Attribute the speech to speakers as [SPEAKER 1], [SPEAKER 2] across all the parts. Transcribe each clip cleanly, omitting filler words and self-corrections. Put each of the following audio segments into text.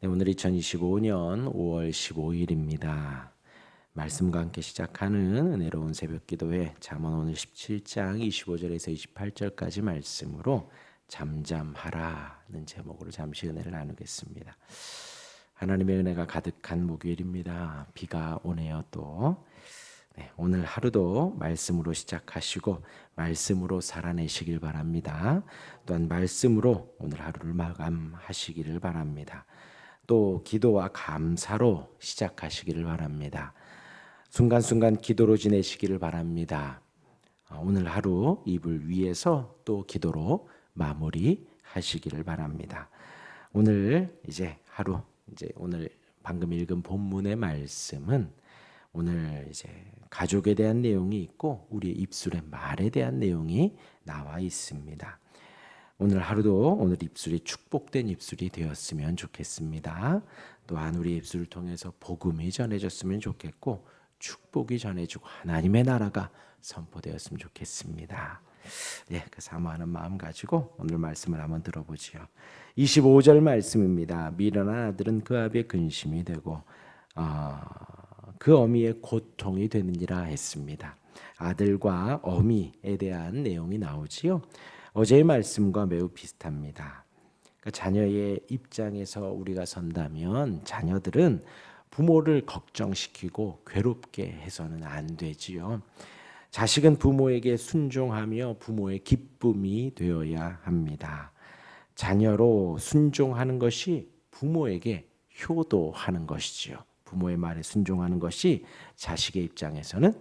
[SPEAKER 1] 네, 오늘 2025년 5월 15일입니다. 말씀과 함께 시작하는 은혜로운 새벽기도회 잠언 오늘 17장 25절에서 28절까지 말씀으로 잠잠하라는 제목으로 잠시 은혜를 나누겠습니다. 하나님의 은혜가 가득한 목요일입니다. 비가 오네요 또. 네, 오늘 하루도 말씀으로 시작하시고 말씀으로 살아내시길 바랍니다. 또한 말씀으로 오늘 하루를 마감하시기를 바랍니다. 또 기도와 감사로 시작하시기를 바랍니다. 순간순간 기도로 지내시기를 바랍니다. 오늘 하루 이불 위에서 또 기도로 마무리하시기를 바랍니다. 오늘 하루 오늘 방금 읽은 본문의 말씀은 오늘 가족에 대한 내용이 있고 우리의 입술의 말에 대한 내용이 나와 있습니다. 오늘 하루도 오늘 입술이 축복된 입술이 되었으면 좋겠습니다. 또한 우리 입술을 통해서 복음이 전해졌으면 좋겠고 축복이 전해지고 하나님의 나라가 선포되었으면 좋겠습니다. 그 사모하는 마음 가지고 오늘 말씀을 한번 들어보지요. 25절 말씀입니다. 미련한 아들은 그 아비의 근심이 되고 그 어미의 고통이 되느니라 했습니다. 아들과 어미에 대한 내용이 나오지요. 어제의 말씀과 매우 비슷합니다. 그러니까 자녀의 입장에서 우리가 선다면 자녀들은 부모를 걱정시키고 괴롭게 해서는 안 되지요. 자식은 부모에게 순종하며 부모의 기쁨이 되어야 합니다. 자녀로 순종하는 것이 부모에게 효도하는 것이지요. 부모의 말에 순종하는 것이 자식의 입장에서는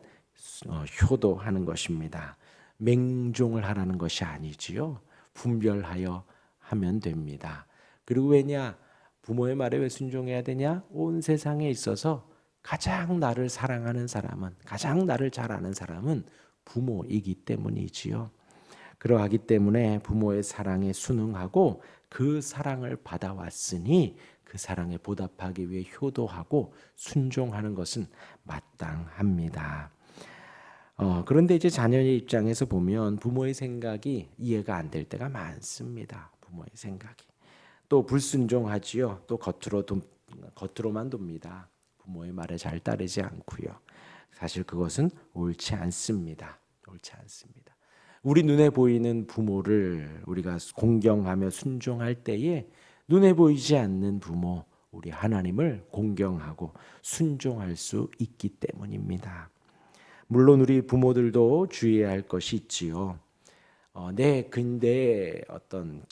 [SPEAKER 1] 효도하는 것입니다. 맹종을 하라는 것이 아니지요. 분별하여 하면 됩니다. 그리고 왜냐? 부모의 말에 왜 순종해야 되냐? 온 세상에 있어서 가장 나를 사랑하는 사람은, 가장 나를 잘 아는 사람은 부모이기 때문이지요. 그러하기 때문에 부모의 사랑에 순응하고 그 사랑을 받아왔으니 그 사랑에 보답하기 위해 효도하고 순종하는 것은 마땅합니다. 그런데 자녀의 입장에서 보면 부모의 생각이 이해가 안 될 때가 많습니다. 부모의 생각이. 또 불순종하지요. 또 겉으로만 돕니다. 부모의 말에 잘 따르지 않고요. 사실 그것은 옳지 않습니다. 옳지 않습니다. 우리 눈에 보이는 부모를 우리가 공경하며 순종할 때에 눈에 보이지 않는 부모, 우리 하나님을 공경하고 순종할 수 있기 때문입니다. 물론 우리 부모들도 주의해야 할 것이 있지요. 근데 어떤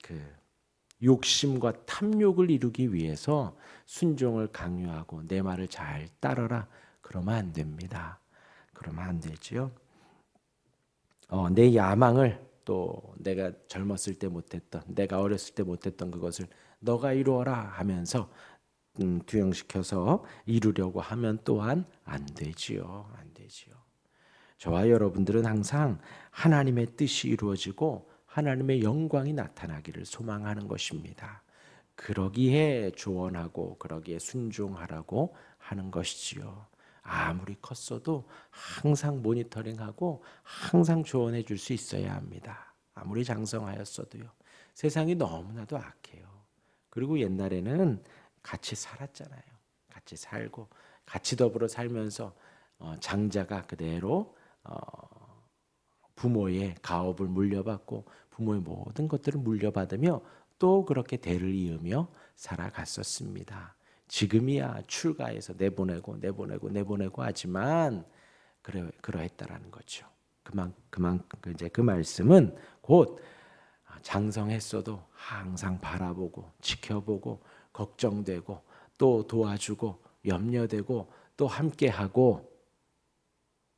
[SPEAKER 1] 욕심과 탐욕을 이루기 위해서 순종을 강요하고 내 말을 잘 따르라 그러면 안 됩니다. 그러면 안 되지요. 내 야망을 또 내가 젊었을 때 못했던, 내가 어렸을 때 못했던 그것을 너가 이루어라 하면서 투영시켜서 이루려고 하면 또한 안 되지요. 안 되지요. 저와 여러분들은 항상 하나님의 뜻이 이루어지고 하나님의 영광이 나타나기를 소망하는 것입니다. 그러기에 조언하고 그러기에 순종하라고 하는 것이지요. 아무리 컸어도 항상 모니터링하고 항상 조언해 줄 수 있어야 합니다. 아무리 장성하였어도요. 세상이 너무나도 악해요. 그리고 옛날에는 같이 살았잖아요. 같이 살고 같이 더불어 살면서 장자가 그대로 부모의 가업을 물려받고 부모의 모든 것들을 물려받으며 또 그렇게 대를 이으며 살아갔었습니다. 지금이야 출가해서 내보내고 하지만 그러했다라는 거죠. 그 말씀은 곧 장성했어도 항상 바라보고 지켜보고 걱정되고 또 도와주고 염려되고 또 함께하고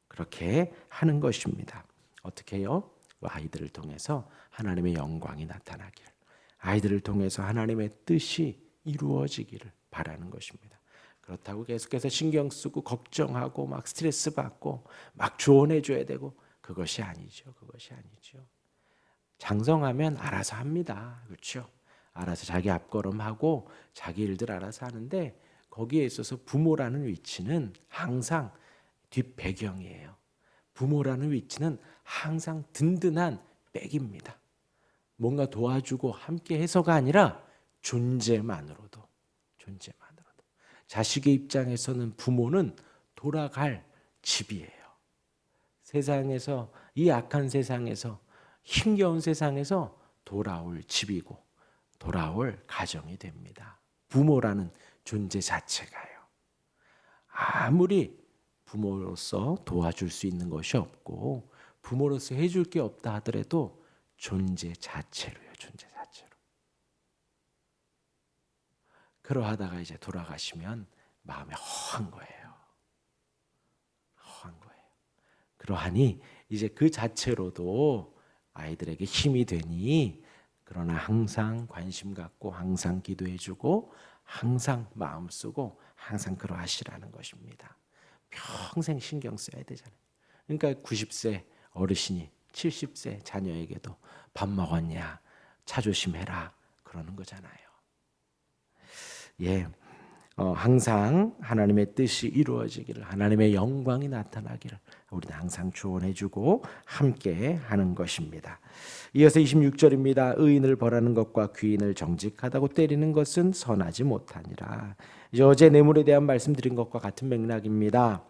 [SPEAKER 1] 그렇게 하는 것입니다. 어떻게 해요? 아이들을 통해서 하나님의 영광이 나타나기를, 아이들을 통해서 하나님의 뜻이 이루어지기를 바라는 것입니다. 그렇다고 계속해서 신경 쓰고 걱정하고 막 스트레스 받고 막 조언해 줘야 되고 그것이 아니죠. 그것이 아니죠. 장성하면 알아서 합니다. 그렇죠? 알아서 자기 앞걸음하고 자기 일들 알아서 하는데 거기에 있어서 부모라는 위치는 항상 뒷배경이에요. 부모라는 위치는 항상 든든한 백입니다. 뭔가 도와주고 함께 해서가 아니라 존재만으로도 존재만으로도. 자식의 입장에서는 부모는 돌아갈 집이에요. 세상에서, 이 악한 세상에서, 힘겨운 세상에서 돌아올 집이고 돌아올 가정이 됩니다. 부모라는 존재 자체가요. 아무리 부모로서 도와줄 수 있는 것이 없고 부모로서 해줄 게 없다 하더라도 존재 자체로요. 존재 자체로. 그러하다가 이제 돌아가시면 마음이 허한 거예요. 허한 거예요. 그러하니 이제 그 자체로도 아이들에게 힘이 되니, 그러나 항상 관심 갖고 항상 기도해주고 항상 마음 쓰고 항상 그러하시라는 것입니다. 평생 신경 써야 되잖아요. 그러니까 90세 어르신이 70세 자녀에게도 밥 먹었냐, 차 조심해라 그러는 거잖아요. 예, 항상 하나님의 뜻이 이루어지기를, 하나님의 영광이 나타나기를 우리는 항상 축원해주고 함께 하는 것입니다. 이어서 26절입니다. 의인을 벌하는 것과 귀인을 정직하다고 때리는 것은 선하지 못하니라. 이제 어제 뇌물에 대한 말씀드린 것과 같은 맥락입니다.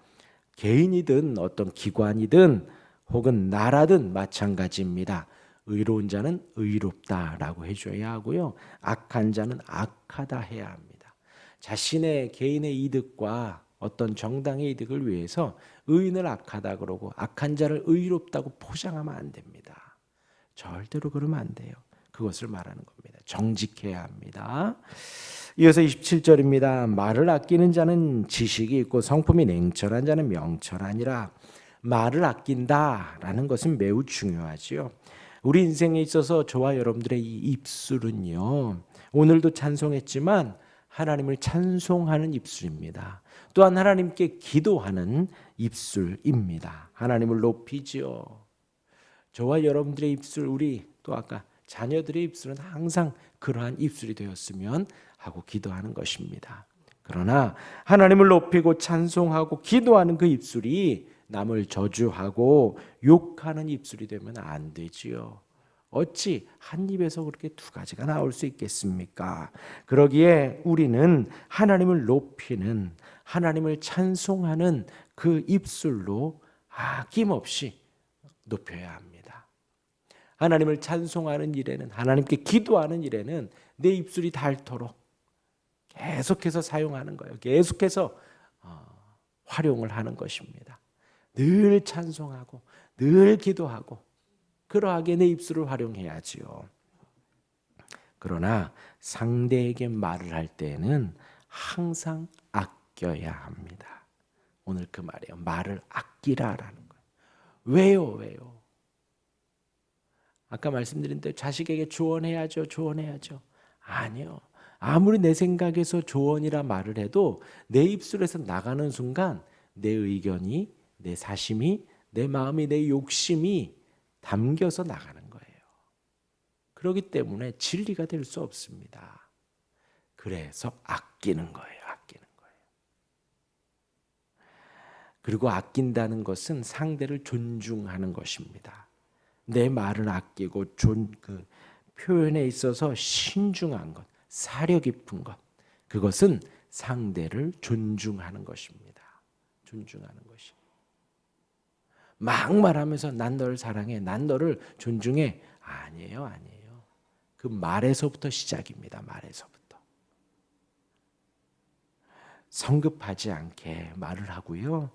[SPEAKER 1] 개인이든 어떤 기관이든 혹은 나라든 마찬가지입니다. 의로운 자는 의롭다라고 해줘야 하고요, 악한 자는 악하다 해야 합니다. 자신의 개인의 이득과 어떤 정당의 이득을 위해서 의인을 악하다 그러고 악한 자를 의롭다고 포장하면 안 됩니다. 절대로 그러면 안 돼요. 그것을 말하는 겁니다. 정직해야 합니다. 이어서 27절입니다. 말을 아끼는 자는 지식이 있고 성품이 냉철한 자는 명철하니라. 말을 아낀다라는 것은 매우 중요하지요. 우리 인생에 있어서 저와 여러분들의 이 입술은요, 오늘도 찬송했지만 하나님을 찬송하는 입술입니다. 또한 하나님께 기도하는 입술입니다. 하나님을 높이지요. 저와 여러분들의 입술, 우리 또 아까 자녀들의 입술은 항상 그러한 입술이 되었으면 하고 기도하는 것입니다. 그러나 하나님을 높이고 찬송하고 기도하는 그 입술이 남을 저주하고 욕하는 입술이 되면 안 되지요. 어찌 한 입에서 그렇게 두 가지가 나올 수 있겠습니까? 그러기에 우리는 하나님을 높이는, 하나님을 찬송하는 그 입술로 아낌없이 높여야 합니다. 하나님을 찬송하는 일에는, 하나님께 기도하는 일에는 내 입술이 닳도록 계속해서 사용하는 거예요. 계속해서 활용을 하는 것입니다. 늘 찬송하고 늘 기도하고 그러하게 내 입술을 활용해야지요. 그러나 상대에게 말을 할 때에는 항상 아껴야 합니다. 오늘 그 말이에요. 말을 아끼라라는 거예요. 왜요? 아까 말씀드린 대로 자식에게 조언해야죠. 아니요. 아무리 내 생각에서 조언이라 말을 해도 내 입술에서 나가는 순간 내 의견이, 내 사심이, 내 마음이, 내 욕심이 담겨서 나가는 거예요. 그렇기 때문에 진리가 될 수 없습니다. 그래서 아끼는 거예요. 그리고 아낀다는 것은 상대를 존중하는 것입니다. 내 말을 아끼고 그 표현에 있어서 신중한 것, 사려 깊은 것, 그것은 상대를 존중하는 것입니다. 존중하는 것이. 막 말하면서 난 너를 사랑해, 난 너를 존중해. 아니에요. 그 말에서부터 시작입니다. 말에서부터. 성급하지 않게 말을 하고요,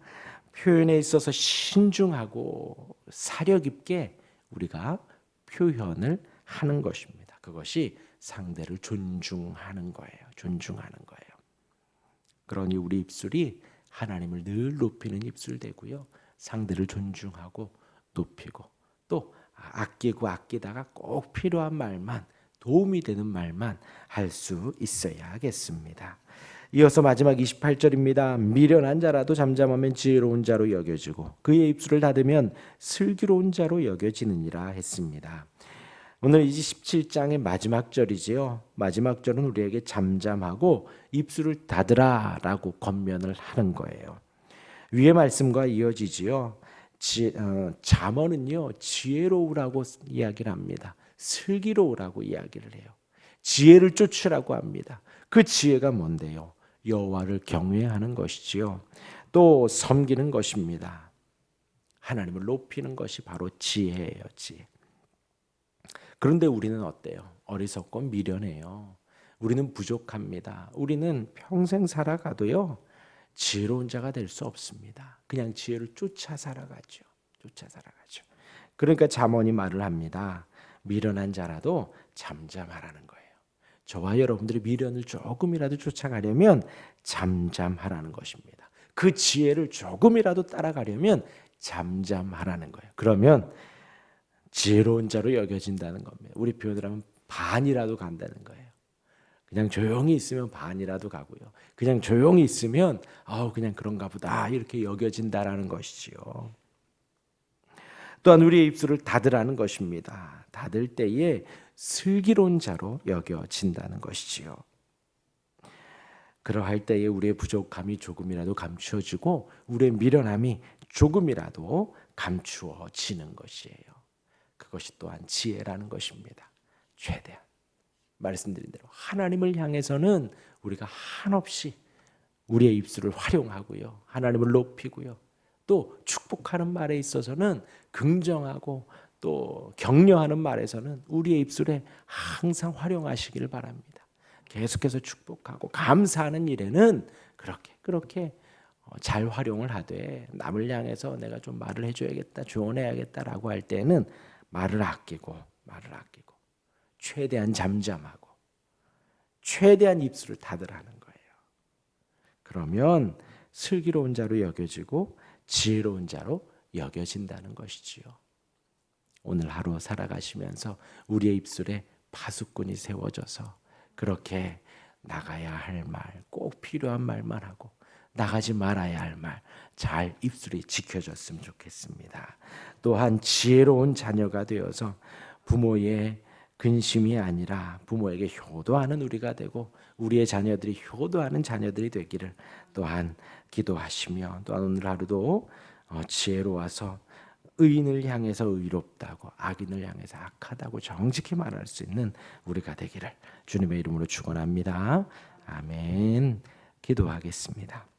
[SPEAKER 1] 표현에 있어서 신중하고 사려 깊게 우리가 표현을 하는 것입니다. 그것이 상대를 존중하는 거예요. 그러니 우리 입술이 하나님을 늘 높이는 입술 되고요, 상대를 존중하고 높이고 또 아끼고 아끼다가 꼭 필요한 말만, 도움이 되는 말만 할 수 있어야 하겠습니다. 이어서 마지막 28절입니다. 미련한 자라도 잠잠하면 지혜로운 자로 여겨지고 그의 입술을 닫으면 슬기로운 자로 여겨지느니라 했습니다. 오늘 27장의 마지막 절이지요. 마지막 절은 우리에게 잠잠하고 입술을 닫으라라고 권면을 하는 거예요. 위의 말씀과 이어지지요. 잠언은요, 지혜로우라고 이야기를 합니다. 슬기로우라고 이야기를 해요. 지혜를 쫓으라고 합니다. 그 지혜가 뭔데요? 여호와를 경외하는 것이지요. 또 섬기는 것입니다. 하나님을 높이는 것이 바로 지혜예요, 지혜. 그런데 우리는 어때요? 어리석고 미련해요. 우리는 부족합니다. 우리는 평생 살아가도요, 지혜로운 자가 될 수 없습니다. 그냥 지혜를 쫓아 살아가죠. 쫓아 살아가죠. 그러니까 잠언이 말을 합니다. 미련한 자라도 잠잠하라는 거예요. 저와 여러분들이 미련을 조금이라도 쫓아가려면 잠잠하라는 것입니다. 그 지혜를 조금이라도 따라가려면 잠잠하라는 거예요. 그러면 지혜로운 자로 여겨진다는 겁니다. 우리 표현을 하면 반이라도 간다는 거예요. 그냥 조용히 있으면 반이라도 가고요. 그냥 조용히 있으면 그냥 그런가 보다 이렇게 여겨진다라는 것이지요. 또한 우리의 입술을 닫으라는 것입니다. 닫을 때에 슬기로운 자로 여겨진다는 것이지요. 그러할 때에 우리의 부족함이 조금이라도 감추어지고 우리의 미련함이 조금이라도 감추어지는 것이에요. 그것이 또한 지혜라는 것입니다. 최대한 말씀드린 대로 하나님을 향해서는 우리가 한없이 우리의 입술을 활용하고요. 하나님을 높이고요. 또 축복하는 말에 있어서는 긍정하고 또 격려하는 말에서는 우리의 입술에 항상 활용하시기를 바랍니다. 계속해서 축복하고 감사하는 일에는 그렇게 잘 활용을 하되 남을 향해서 내가 좀 말을 해줘야겠다, 조언해야겠다라고 할 때는 말을 아끼고 최대한 잠잠하고 최대한 입술을 닫으라는 거예요. 그러면 슬기로운 자로 여겨지고 지혜로운 자로 여겨진다는 것이지요. 오늘 하루 살아가시면서 우리의 입술에 파수꾼이 세워져서 그렇게 나가야 할 말, 꼭 필요한 말만 하고 나가지 말아야 할 말 잘 입술이 지켜졌으면 좋겠습니다. 또한 지혜로운 자녀가 되어서 부모의 근심이 아니라 부모에게 효도하는 우리가 되고 우리의 자녀들이 효도하는 자녀들이 되기를 또한 기도하시며 또한 오늘 하루도 지혜로워서 의인을 향해서 의롭다고 악인을 향해서 악하다고 정직히 말할 수 있는 우리가 되기를 주님의 이름으로 축원합니다. 아멘. 기도하겠습니다.